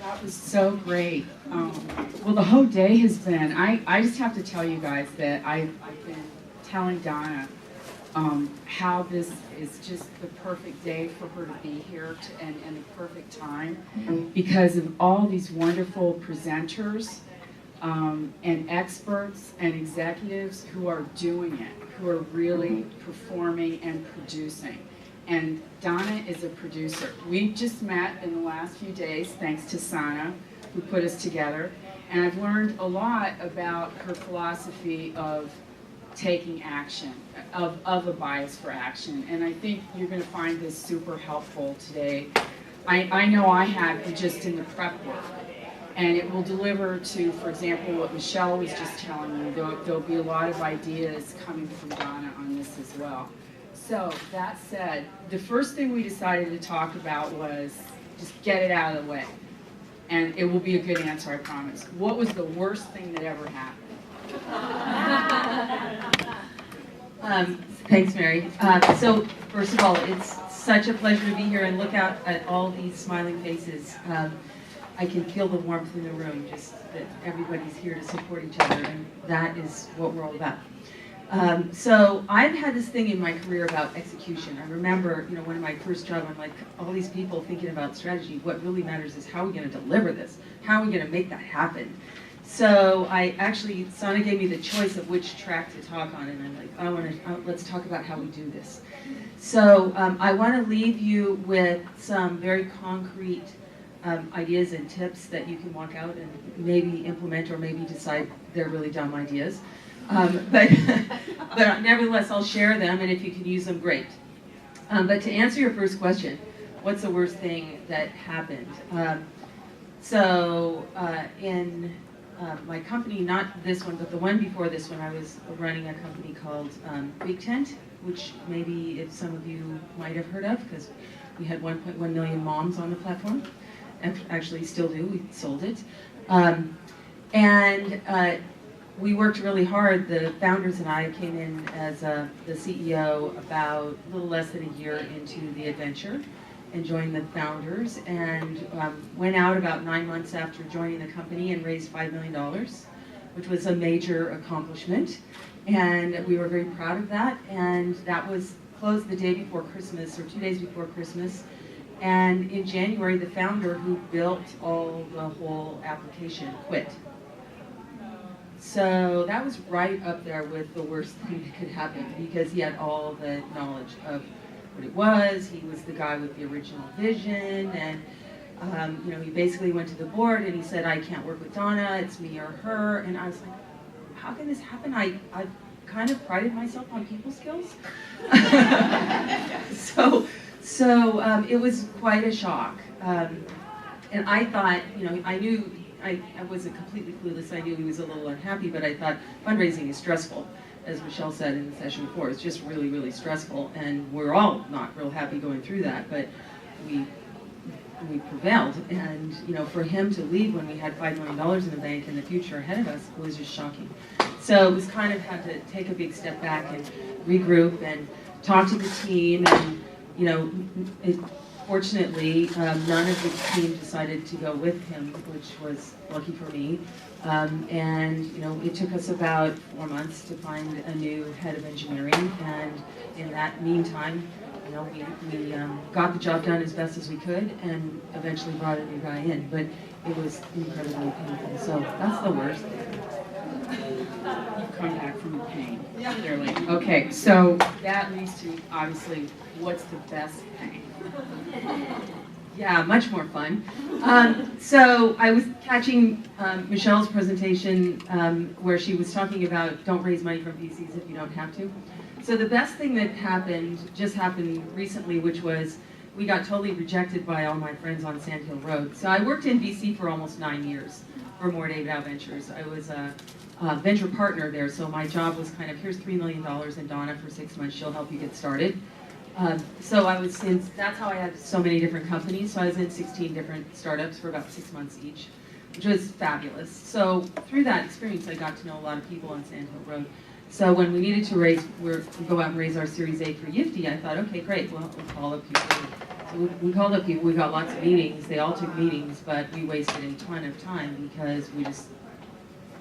That was so great. Well, the whole day has been, I just have to tell you guys that I've been telling Donna how this is just the perfect day for her to be here and the perfect time because of all these wonderful presenters and experts and executives who are doing it, who are really performing and producing. And Donna is a producer. We just met in the last few days, thanks to Sana, who put us together. And I've learned a lot about her philosophy of taking action, of a bias for action. And I think you're going to find this super helpful today. I know I have just in the prep work. And it will deliver to, for example, what Michelle was just telling you. There'll be a lot of ideas coming from Donna on this as well. So, that said, the first thing we decided to talk about was just get it out of the way. And it will be a good answer, I promise. What was the worst thing that ever happened? Thanks, Mary. So, first of all, it's such a pleasure to be here and look out at all these smiling faces. I can feel the warmth in the room, just that everybody's here to support each other, and that is what we're all about. So I've had this thing in my career about execution. I remember, one of my first job, I'm like, all these people thinking about strategy. What really matters is how are we going to deliver this? How are we going to make that happen? So Sana gave me the choice of which track to talk on, and I'm like, let's talk about how we do this. So I want to leave you with some very concrete ideas and tips that you can walk out and maybe implement or maybe decide they're really dumb ideas. But nevertheless, I'll share them, and if you can use them, great. But to answer your first question, what's the worst thing that happened? In my company, not this one, but the one before this one, I was running a company called Big Tent, which maybe if some of you might have heard of, because we had 1.1 million moms on the platform. Actually, still do. We sold it. We worked really hard. The founders and I came in as the CEO about a little less than a year into the adventure and joined the founders and went out about 9 months after joining the company and raised $5 million, which was a major accomplishment. And we were very proud of that. And that was closed the day before Christmas or 2 days before Christmas. And in January, the founder who built the whole application quit. So that was right up there with the worst thing that could happen because he had all the knowledge of what it was. He was the guy with the original vision, and he basically went to the board and he said, "I can't work with Donna. It's me or her." And I was like, "How can this happen? I've kind of prided myself on people skills." So it was quite a shock. And I thought, I knew. I wasn't completely clueless. I knew he was a little unhappy, but I thought fundraising is stressful. As Michelle said in the session before, it's just really, really stressful, and we're all not real happy going through that, but we prevailed. And, for him to leave when we had $5 million in the bank and the future ahead of us was just shocking. So it was kind of had to take a big step back and regroup and talk to the team, and, fortunately, none of the team decided to go with him, which was lucky for me. It took us about 4 months to find a new head of engineering. And in that meantime, we got the job done as best as we could and eventually brought a new guy in. But it was incredibly painful. So that's the worst. You've come back from the pain, clearly. Okay, so that leads to, obviously, what's the best thing? Yeah, much more fun. So I was catching Michelle's presentation where she was talking about don't raise money from VCs if you don't have to. So the best thing that just happened recently, which was we got totally rejected by all my friends on Sand Hill Road. So I worked in VC for almost 9 years for More David Out Ventures. I was a venture partner there, so my job was kind of, here's $3 million and Donna for 6 months, she'll help you get started. That's how I had so many different companies. So I was in 16 different startups for about 6 months each, which was fabulous. So through that experience, I got to know a lot of people on Sand Hill Road. So when we needed to go out and raise our Series A for Yifty, I thought, okay, great, well, we'll call up people So we called up people, we got lots of meetings, they all took meetings, but we wasted a ton of time because we just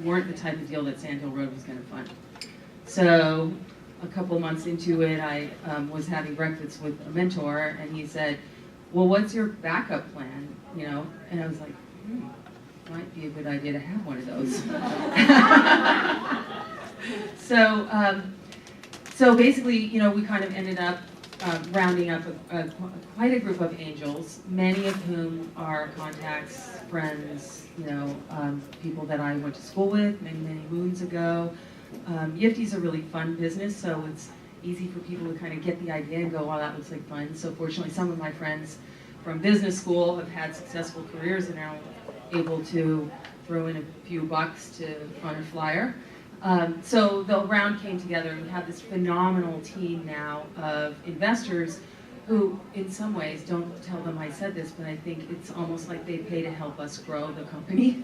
weren't the type of deal that Sand Hill Road was going to fund. So a couple of months into it, I was having breakfast with a mentor, and he said, well, what's your backup plan? You know, and I was like, might be a good idea to have one of those. So basically, you know, we kind of ended up rounding up quite a group of angels, many of whom are contacts, friends, you know, people that I went to school with many, many moons ago. Yifty's a really fun business, so it's easy for people to kind of get the idea and go, wow, that looks like fun. So fortunately, some of my friends from business school have had successful careers and are now able to throw in a few bucks on a flyer. So the round came together, and we have this phenomenal team now of investors who, in some ways, don't tell them I said this, but I think it's almost like they pay to help us grow the company.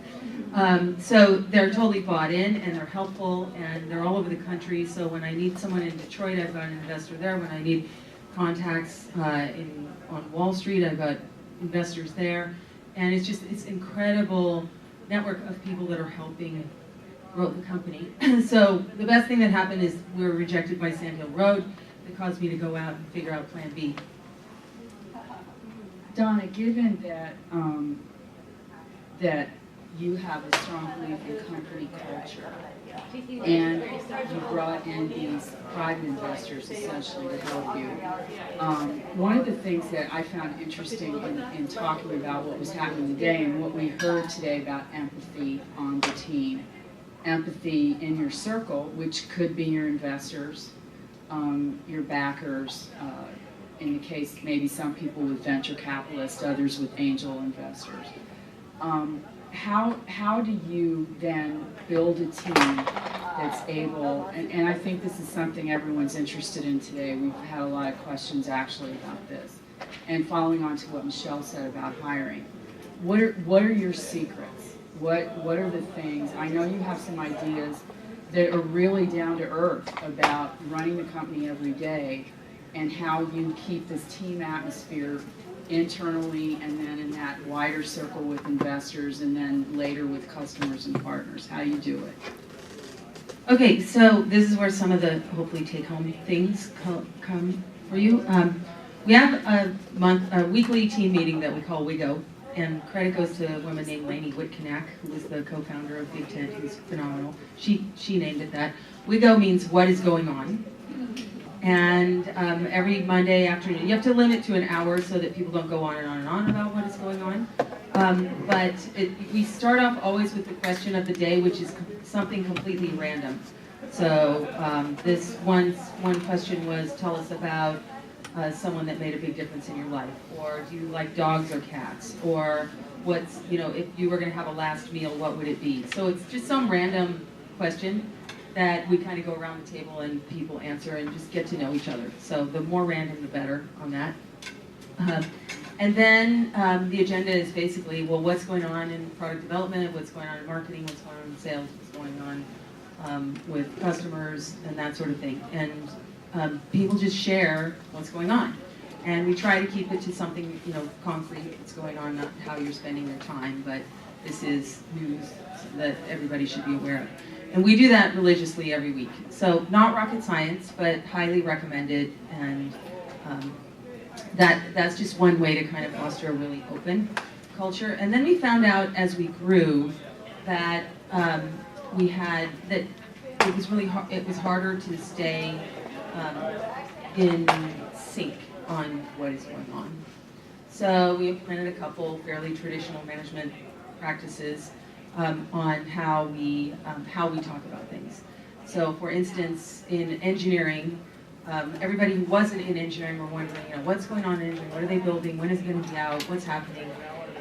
So they're totally bought in, and they're helpful, and they're all over the country. So when I need someone in Detroit, I've got an investor there. When I need contacts on Wall Street, I've got investors there. And it's incredible network of people that are helping grow the company. So the best thing that happened is we were rejected by Sand Hill Road. That caused me to go out and figure out Plan B. Donna, given that that you have a strong belief in company culture, and you brought in these private investors essentially to help you, one of the things that I found interesting in talking about what was happening today and what we heard today about empathy on the team, empathy in your circle, which could be your investors, your backers, in the case maybe some people with venture capitalists, others with angel investors. How do you then build a team that's able, and I think this is something everyone's interested in today. We've had a lot of questions actually about this. And following on to what Michelle said about hiring, what are your secrets? What are the things? I know you have some ideas that are really down to earth about running the company every day and how you keep this team atmosphere internally and then in that wider circle with investors and then later with customers and partners. How do you do it? Okay, so this is where some of the hopefully take-home things come for you. We have a weekly team meeting that we call WIGO, and credit goes to a woman named Lainey Whitcanack, who was the co-founder of Big Tent, who's phenomenal. She named it that. WIGO means what is going on. And every Monday afternoon, you have to limit to an hour so that people don't go on and on and on about what is going on. But we start off always with the question of the day, which is something completely random. So this one question was, tell us about someone that made a big difference in your life, or do you like dogs or cats, or what's, if you were going to have a last meal, what would it be? So it's just some random question that we kind of go around the table and people answer and just get to know each other. So the more random, the better on that. And then the agenda is basically, well, what's going on in product development, what's going on in marketing, what's going on in sales, what's going on with customers, and that sort of thing. And people just share what's going on. And we try to keep it to something, concrete that's going on, not how you're spending your time, but this is news that everybody should be aware of. And we do that religiously every week. So not rocket science, but highly recommended, and that's just one way to kind of foster a really open culture. And then we found out as we grew that it was really it was harder to stay in sync on what is going on. So we implemented a couple fairly traditional management practices on how we talk about things. So for instance, in engineering, everybody who wasn't in engineering were wondering, what's going on in engineering, what are they building, when is it going to be out, what's happening?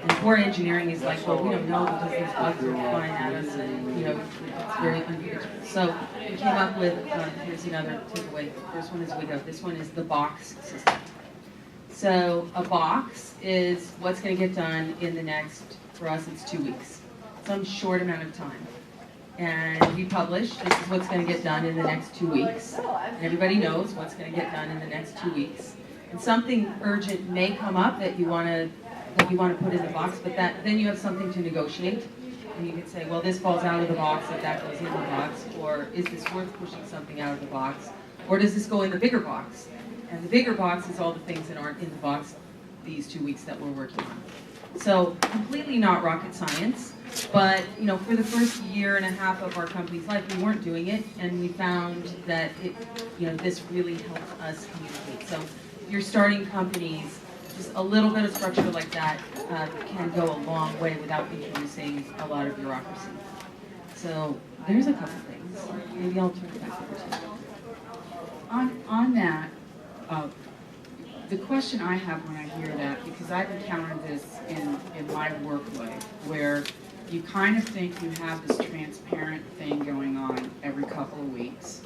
And core engineering is like, well, we don't know because these bugs are flying at us, and it's very unpredictable. So we came up with, here's another takeaway. First one is WIGO. This one is the box system. So a box is what's going to get done in the next, for us it's 2 weeks. Some short amount of time. And we publish, this is what's going to get done in the next 2 weeks. And everybody knows what's going to get done in the next 2 weeks. And something urgent may come up that you want to put in the box, but then you have something to negotiate. And you can say, well, this falls out of the box if that goes in the box, or is this worth pushing something out of the box, or does this go in the bigger box? And the bigger box is all the things that aren't in the box these 2 weeks that we're working on. So completely not rocket science, but for the first year and a half of our company's life, we weren't doing it, and we found that this really helped us communicate. So if you're starting companies, just a little bit of structure like that can go a long way without introducing a lot of bureaucracy. So there's a couple things. Maybe I'll turn it back over to you. On that, the question I have when I hear that, because I've encountered this in my work life, where you kind of think you have this transparent thing going on every couple of weeks.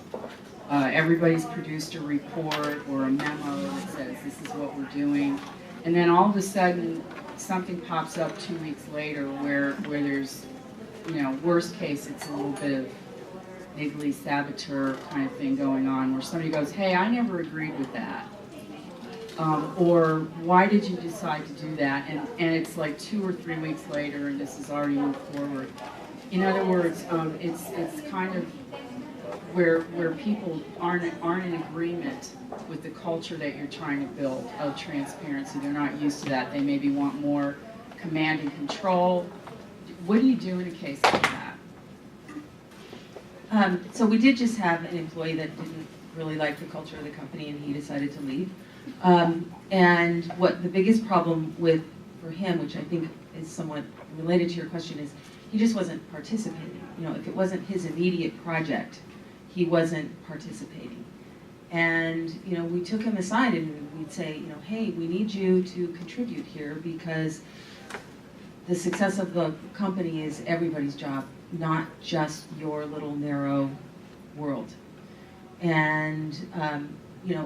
Everybody's produced a report or a memo that says this is what we're doing, and then all of a sudden something pops up 2 weeks later where there's, worst case it's a little bit of niggly saboteur kind of thing going on, where somebody goes, hey, I never agreed with that. Or why did you decide to do that? And it's like 2 or 3 weeks later and this has already moved forward. In other words, it's kind of where people aren't in agreement with the culture that you're trying to build of transparency. They're not used to that. They maybe want more command and control. What do you do in a case like that? So we did just have an employee that didn't really like the culture of the company, and he decided to leave. And what the biggest problem for him, which I think is somewhat related to your question, is he just wasn't participating. If it wasn't his immediate project, he wasn't participating. And we took him aside and we'd say, hey, we need you to contribute here, because the success of the company is everybody's job, not just your little narrow world. And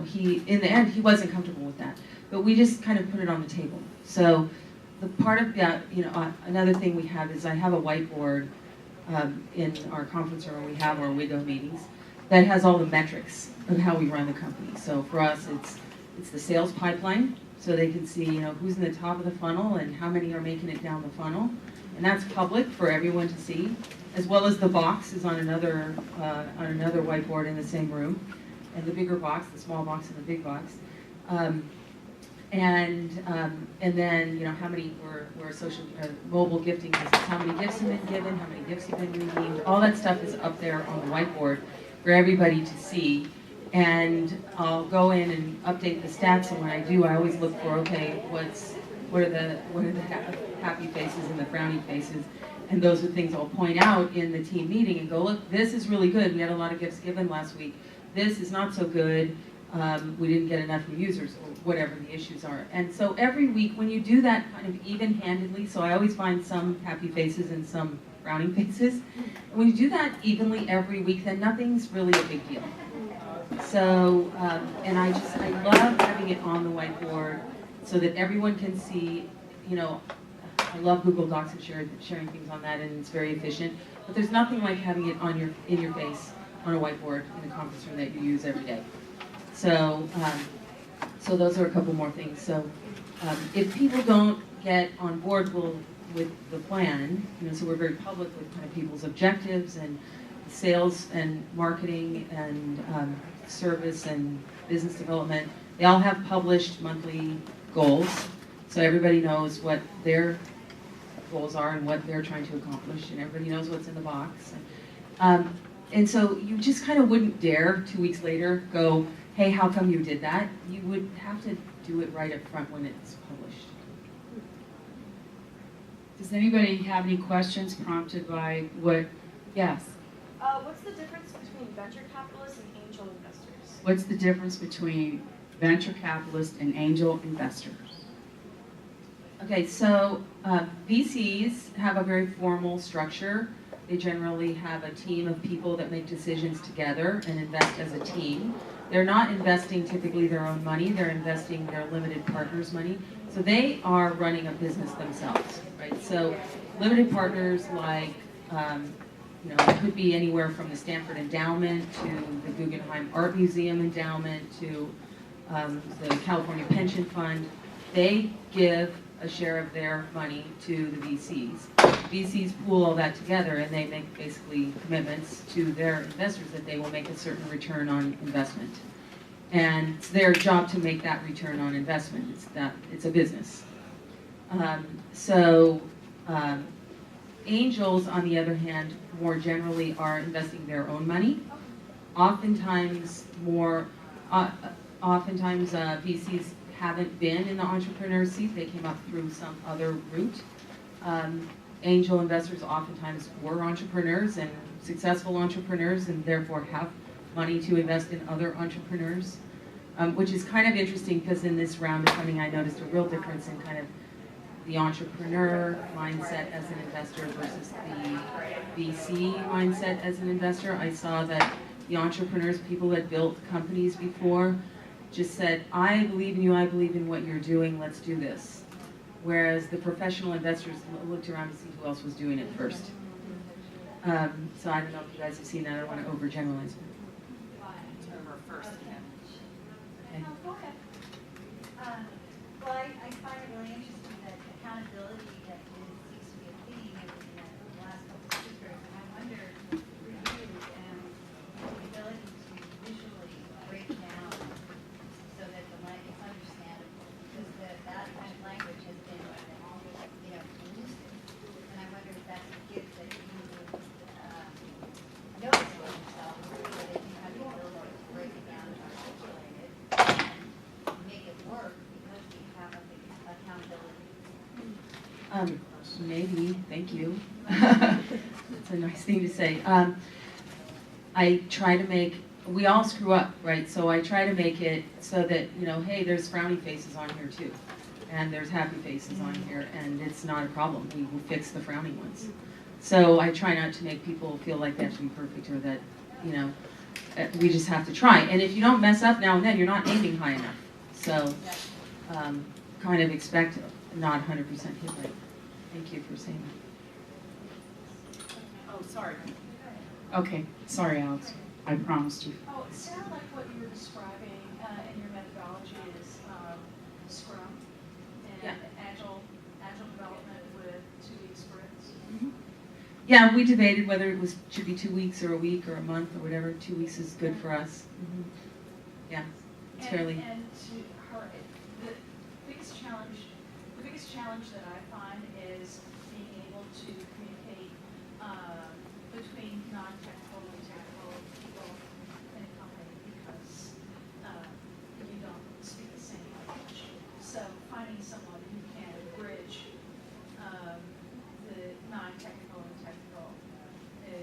he, in the end, he wasn't comfortable with that. But we just kind of put it on the table. So the part of that, another thing we have is I have a whiteboard in our conference room where we have our WIGO meetings that has all the metrics of how we run the company. So for us, it's the sales pipeline, so they can see who's in the top of the funnel and how many are making it down the funnel, and that's public for everyone to see, as well as the box is on another whiteboard in the same room, and the bigger box, the small box, and the big box, and then how many we're social mobile gifting business, how many gifts have been given, how many gifts have been redeemed, all that stuff is up there on the whiteboard for everybody to see. And I'll go in and update the stats, and when I do, I always look for, okay, what are the happy faces and the frowny faces, and those are things I'll point out in the team meeting and go, look, this is really good. We had a lot of gifts given last week. This is not so good. We didn't get enough new users, or whatever the issues are. And so every week, when you do that kind of even-handedly, so I always find some happy faces and some frowning faces. And when you do that evenly every week, then nothing's really a big deal. So, and I love having it on the whiteboard so that everyone can see, I love Google Docs and sharing things on that, and it's very efficient. But there's nothing like having it in your face on a whiteboard in a conference room that you use every day. So, so those are a couple more things. So, if people don't get on board with the plan, so we're very public with kind of people's objectives and sales and marketing and service and business development. They all have published monthly goals, so everybody knows what their goals are and what they're trying to accomplish, and everybody knows what's in the box. And so you just kind of wouldn't dare 2 weeks later go, hey, how come you did that? You would have to do it right up front when it's published. Does anybody have any questions prompted by what? Yes. What's the difference between venture capitalists and angel investors? What's the difference between venture capitalists and angel investors? Okay, so VCs have a very formal structure. They generally have a team of people that make decisions together and invest as a team. They're not investing typically their own money, they're investing their limited partners' money. So they are running a business themselves, right? So limited partners like, it could be anywhere from the Stanford Endowment to the Guggenheim Art Museum Endowment to the California Pension Fund, they give a share of their money to the VCs. VCs pool all that together and they make basically commitments to their investors that they will make a certain return on investment. And it's their job to make that return on investment. It's a business. Angels, on the other hand, more generally are investing their own money. Oftentimes, VCs haven't been in the entrepreneur seat. They came up through some other route. Angel investors oftentimes were entrepreneurs and successful entrepreneurs and therefore have money to invest in other entrepreneurs, which is kind of interesting because in this round of funding I noticed a real difference in kind of the entrepreneur mindset as an investor versus the VC mindset as an investor. I saw that the entrepreneurs, people that built companies before, just said, I believe in you, I believe in what you're doing, let's do this. Whereas the professional investors looked around to see who else was doing it first. So I don't know if you guys have seen that, I don't want to overgeneralize. Okay. Go ahead. Well, I find it really interesting that accountability that seems to be a theme in the last couple of speakers. And I wonder, for you, the ability to visually break down so that it's understandable, because that kind of language has been, elusive. And I wonder if that's a gift that you notice for yourself, so that you have the ability to break it down and articulate it and make it work because we have accountability. Maybe, thank you. That's a nice thing to say. I try to make, we all screw up, right? So I try to make it so that, hey, there's frowny faces on here too. And there's happy faces on here, and it's not a problem. We will fix the frowny ones. So I try not to make people feel like they have to be perfect or that, we just have to try. And if you don't mess up now and then, you're not aiming high enough. So kind of expect not 100% hit rate. Thank you for saying that. Oh, sorry. Okay, sorry, Alex. I promised you. Oh, it sounded like what you were describing in your methodology is Scrum and agile development with 2-week sprints. Yeah, we debated whether it should be 2 weeks or a week or a month or whatever. 2 weeks is good for us. Yeah, it's fairly. And to her, the biggest challenge that I find is being able to communicate between non-technical and technical people in a company because you don't speak the same language. So finding someone who can bridge the non-technical and technical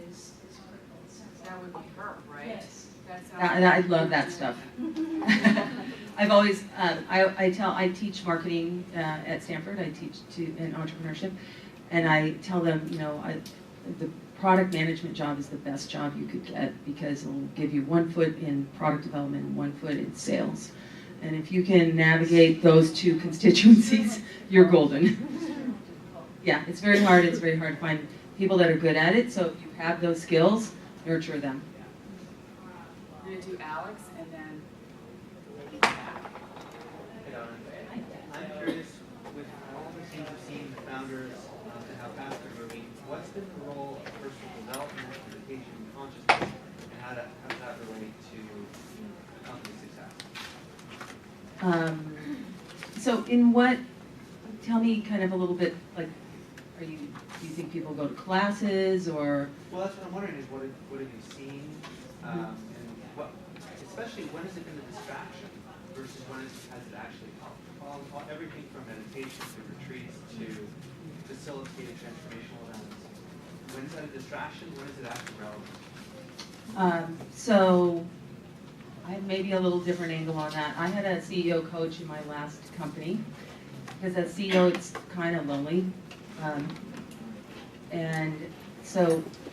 is critical. That would be her, right? Yes. I love that stuff. I've always, I teach marketing at Stanford. I teach in entrepreneurship, and I tell them, the product management job is the best job you could get because it will give you 1 foot in product development and 1 foot in sales. And if you can navigate those two constituencies, you're golden. Yeah, it's very hard. It's very hard to find people that are good at it. So if you have those skills, nurture them. We're going to do Alex and then Hey Donna, I'm curious, with all the things you've seen, the founders, and how fast they're moving, what's been the role of personal development, education, consciousness, and how does that relate to the company's success? So tell me kind of a little bit, like, do you think people go to classes or? Well, that's what I'm wondering is what have you seen, and especially when has it been a distraction versus when has it actually helped? Everything from meditation to retreats to facilitated transformational events. When is that a distraction? When is it actually relevant? So I have maybe a little different angle on that. I had a CEO coach in my last company because as CEO it's kind of lonely.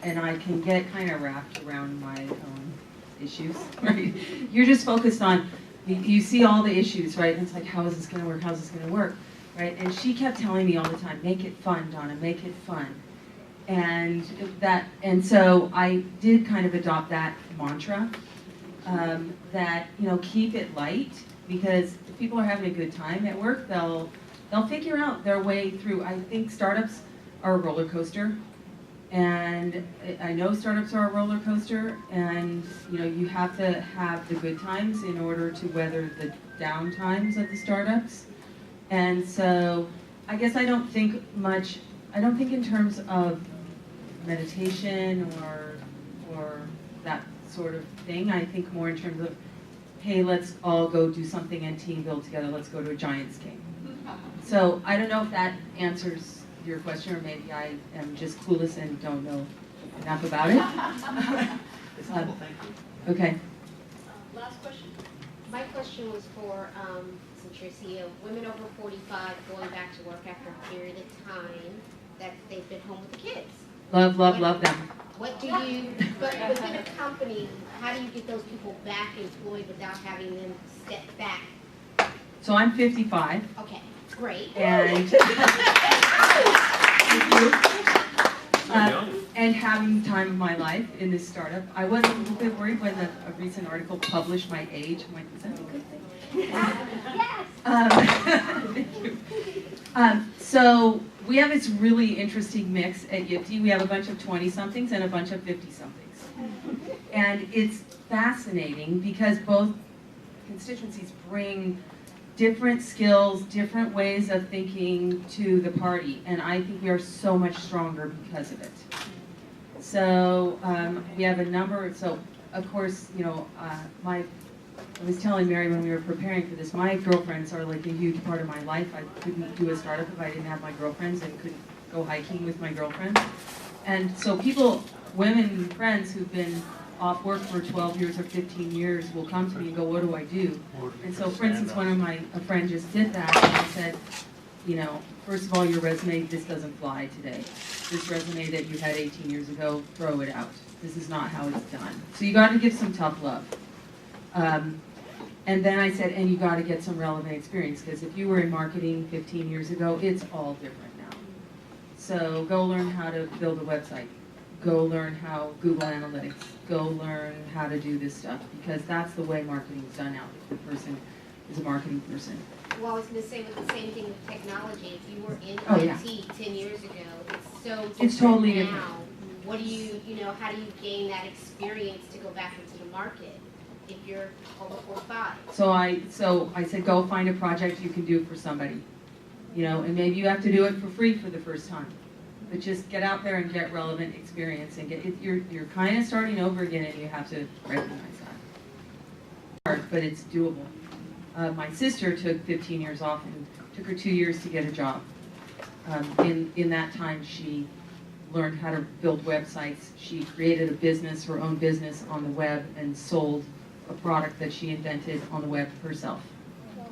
And I can get kind of wrapped around my own issues, right? You're just focused on, you see all the issues, right? And it's like, how is this going to work? How's this going to work, right? And she kept telling me all the time, make it fun, Donna, make it fun. And so I did kind of adopt that mantra, that, keep it light because if people are having a good time at work, they'll figure out their way through. I think startups are a roller coaster, and I know startups are a roller coaster, and you have to have the good times in order to weather the down times of the startups. And so I guess I don't think in terms of meditation or that sort of thing. I think more in terms of, hey, let's all go do something and team build together. Let's go to a Giants game. So I don't know if that answers your question, or maybe I am just clueless and don't know enough about it. It's helpful, thank you. Okay. Last question. My question was for, since you're CEO, women over 45 going back to work after a period of time that they've been home with the kids. Love them. What do you, but within a company, how do you get those people back employed without having them step back? So I'm 55. Okay, great. And and having the time of my life in this startup. I was a little bit worried when a recent article published my age. I'm like, is that a good thing? Yes. So we have this really interesting mix at YIPTI. We have a bunch of 20-somethings and a bunch of 50-somethings. And it's fascinating because both constituencies bring different skills, different ways of thinking to the party, and I think we are so much stronger because of it. So we have a number, so of course, I was telling Mary when we were preparing for this, my girlfriends are like a huge part of my life. I couldn't do a startup if I didn't have my girlfriends, and couldn't go hiking with my girlfriends. And so women friends who've been off work for 12 years or 15 years will come to me and go, what do I do? And so, for instance, a friend just did that, and I said, first of all, your resume, this doesn't fly today. This resume that you had 18 years ago, throw it out. This is not how it's done. So you got to give some tough love. And then I said, and you got to get some relevant experience, because if you were in marketing 15 years ago, it's all different now. So go learn how to build a website. Go learn how Google Analytics. Go learn how to do this stuff, because that's the way marketing is done now. If the person is a marketing person. Well, I was going to say with the same thing with technology. If you were in IT 10 years ago, it's so different It's totally now. different. What do you, how do you gain that experience to go back into the market if you're over 45? So I said, go find a project you can do for somebody. And maybe you have to do it for free for the first time. But just get out there and get relevant experience, and you're kind of starting over again, and you have to recognize that. Hard, but it's doable. My sister took 15 years off, and took her 2 years to get a job. In that time, she learned how to build websites. She created a business, her own business on the web, and sold a product that she invented on the web herself.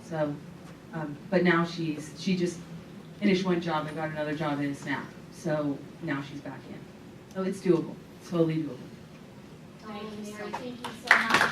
So, but now she just finished one job and got another job in a snap. So now she's back in. So it's doable. It's totally doable. Thank you, Mary. Thank you so much.